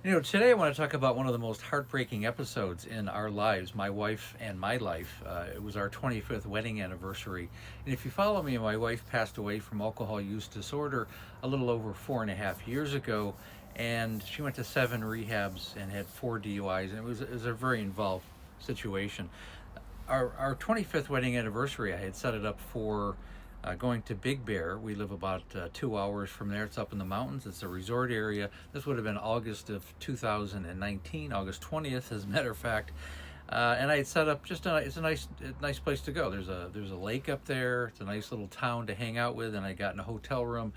Today I want to talk about one of the most heartbreaking episodes in our lives, my wife and my life. It was our 25th wedding anniversary. And if you follow me, my wife passed away from alcohol use disorder a little over 4.5 years ago. And she went to 7 rehabs and had 4 DUIs. And it was a very involved situation. Our 25th wedding anniversary, I had set it up for going to Big Bear. We live about 2 hours from there. It's up in the mountains. It's a resort area. This would have been August of 2019, August 20th, as a matter of fact. And I had set up it's a nice place to go. There's a lake up there. It's a nice little town to hang out with, and I got in a hotel room.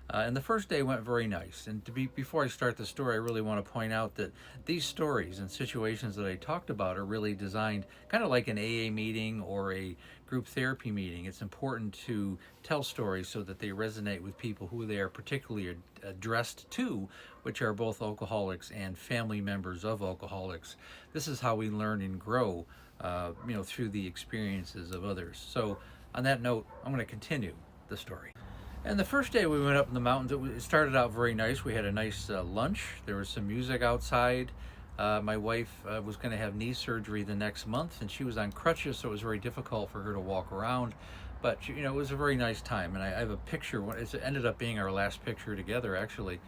And the first day went very nice. And before I start the story, I really want to point out that these stories and situations that I talked about are really designed kind of like an AA meeting or a group therapy meeting. It's important to tell stories so that they resonate with people who they are particularly addressed to, which are both alcoholics and family members of alcoholics. This is how we learn and grow, through the experiences of others. So, on that note, I'm going to continue the story. And the first day we went up in the mountains, it started out very nice. We had a nice lunch. There was some music outside. My wife was going to have knee surgery the next month, and she was on crutches, so it was very difficult for her to walk around. But it was a very nice time, and I have a picture. It ended up being our last picture together, actually.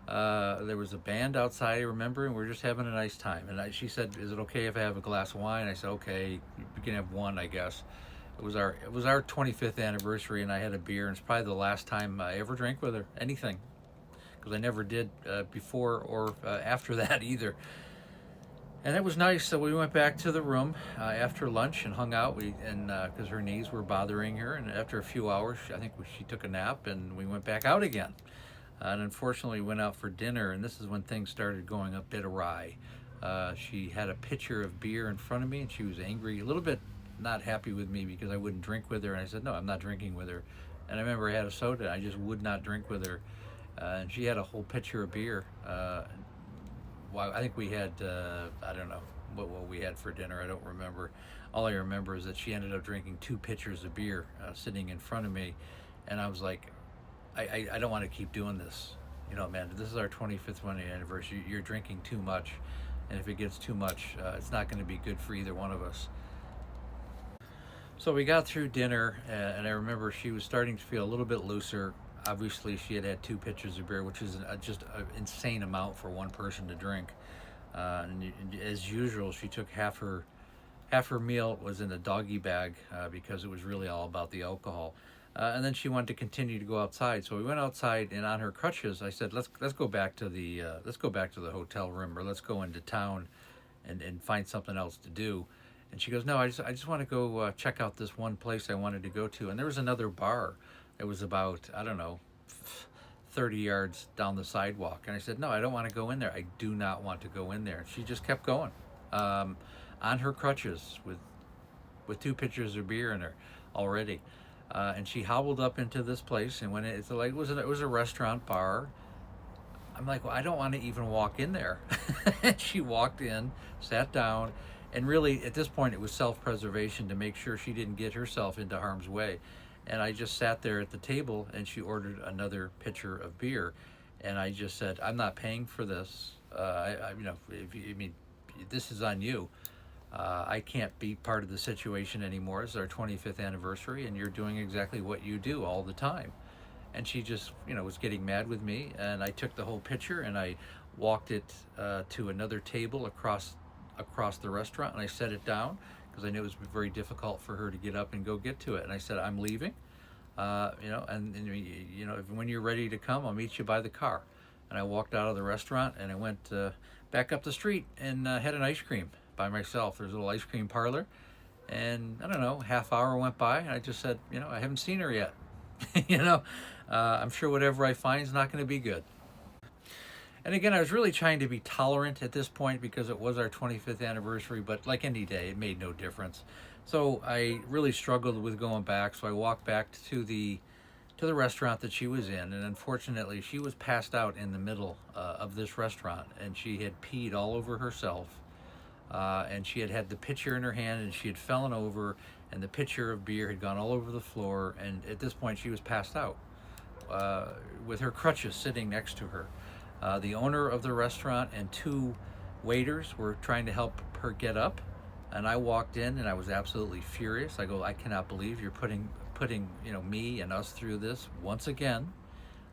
There was a band outside, I remember, and we were just having a nice time. And she said, "Is it okay if I have a glass of wine?" I said, "Okay, you can have one, I guess." It was our 25th anniversary, and I had a beer, and it's probably the last time I ever drank with her anything, because I never did before or after that either. And it was nice. So we went back to the room after lunch and hung out. Because her knees were bothering her, and after a few hours, I think she took a nap, and we went back out again. And unfortunately, we went out for dinner, and this is when things started going a bit awry. She had a pitcher of beer in front of me, and she was angry, a little bit not happy with me because I wouldn't drink with her. And I said, "No, I'm not drinking with her." And I remember I had a soda. I just would not drink with her. And she had a whole pitcher of beer. Well, I think we had, I don't know what we had for dinner. I don't remember. All I remember is that she ended up drinking 2 pitchers of beer sitting in front of me. And I was like, I don't want to keep doing this. Man, this is our 25th wedding anniversary. You're drinking too much. And if it gets too much, it's not going to be good for either one of us. So we got through dinner, and I remember she was starting to feel a little bit looser. Obviously, she had had 2 pitchers of beer, which is just an insane amount for one person to drink. And as usual, she took half her meal was in a doggy bag because it was really all about the alcohol. And then she wanted to continue to go outside, so we went outside. And on her crutches, I said, "Let's go back to the hotel room, or let's go into town, and find something else to do." And she goes, "No, I just want to go check out this one place I wanted to go to." And there was another bar that was about, I don't know, 30 yards down the sidewalk. And I said, "No, I don't want to go in there. I do not want to go in there." And she just kept going on her crutches with 2 pitchers of beer in her already. And she hobbled up into this place, and when it was a restaurant bar. I'm like, "Well, I don't want to even walk in there." And she walked in, sat down, and really at this point it was self-preservation to make sure she didn't get herself into harm's way. And I just sat there at the table, and she ordered another pitcher of beer, and I just said, "I'm not paying for this. This is on you. I can't be part of the situation anymore. It's our 25th anniversary, and you're doing exactly what you do all the time." And she just, was getting mad with me. And I took the whole pitcher, and I walked it to another table across the restaurant, and I set it down because I knew it was very difficult for her to get up and go get to it. And I said, "I'm leaving, when you're ready to come, I'll meet you by the car." And I walked out of the restaurant, and I went back up the street and had an ice cream by myself. There's a little ice cream parlor. And I don't know, half hour went by, and I just said, "I haven't seen her yet." you know, I'm sure whatever I find is not going to be good. And again, I was really trying to be tolerant at this point because it was our 25th anniversary, but like any day, it made no difference. So I really struggled with going back. So I walked back to the restaurant that she was in, and unfortunately, she was passed out in the middle of this restaurant, and she had peed all over herself. And she had had the pitcher in her hand, and she had fallen over, and the pitcher of beer had gone all over the floor. And at this point, she was passed out with her crutches sitting next to her. The owner of the restaurant and two waiters were trying to help her get up, and I walked in and I was absolutely furious. I go, I cannot believe you're putting me and us through this once again,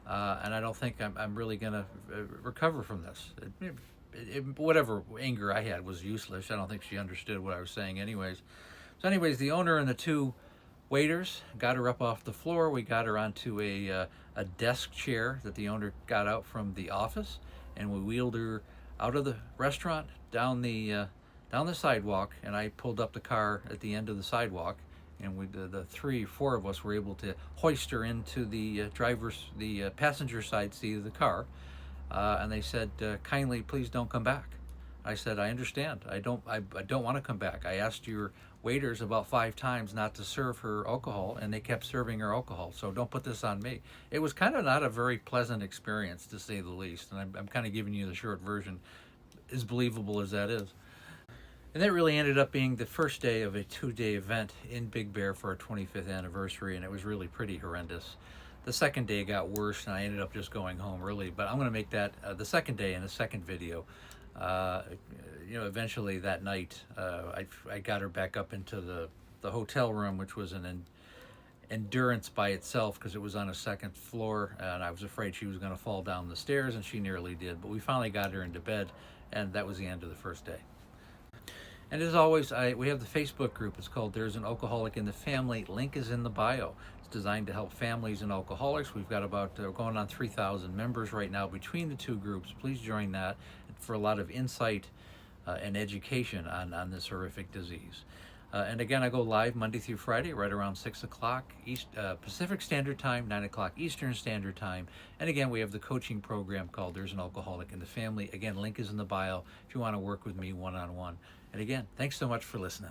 and I don't think I'm really gonna recover from this. Whatever anger I had was useless. I don't think she understood what I was saying, anyways. So, anyways, the owner and the two waiters got her up off the floor. We got her onto a desk chair that the owner got out from the office, and we wheeled her out of the restaurant down the sidewalk. And I pulled up the car at the end of the sidewalk, and the three, four of us were able to hoist her into the passenger side seat of the car. And they said, kindly, please don't come back. I said, I understand. I don't want to come back. I asked your waiters about 5 times not to serve her alcohol, and they kept serving her alcohol. So don't put this on me. It was kind of not a very pleasant experience, to say the least. And I'm kind of giving you the short version, as believable as that is. And that really ended up being the first day of a 2-day event in Big Bear for our 25th anniversary, and it was really pretty horrendous. The second day got worse, and I ended up just going home early. But I'm going to make that the second day in a second video. Eventually that night, I got her back up into the hotel room, which was an endurance by itself because it was on a second floor, and I was afraid she was going to fall down the stairs, and she nearly did. But we finally got her into bed, and that was the end of the first day. And as always, we have the Facebook group. It's called There's an Alcoholic in the Family. Link is in the bio. It's designed to help families and alcoholics. We've got about going on 3,000 members right now between the two groups. Please join that for a lot of insight and education on this horrific disease. And again, I go live Monday through Friday right around 6 o'clock Pacific Standard Time, 9 o'clock Eastern Standard Time. And again, we have the coaching program called There's an Alcoholic in the Family. Again, link is in the bio if you want to work with me one-on-one. And again, thanks so much for listening.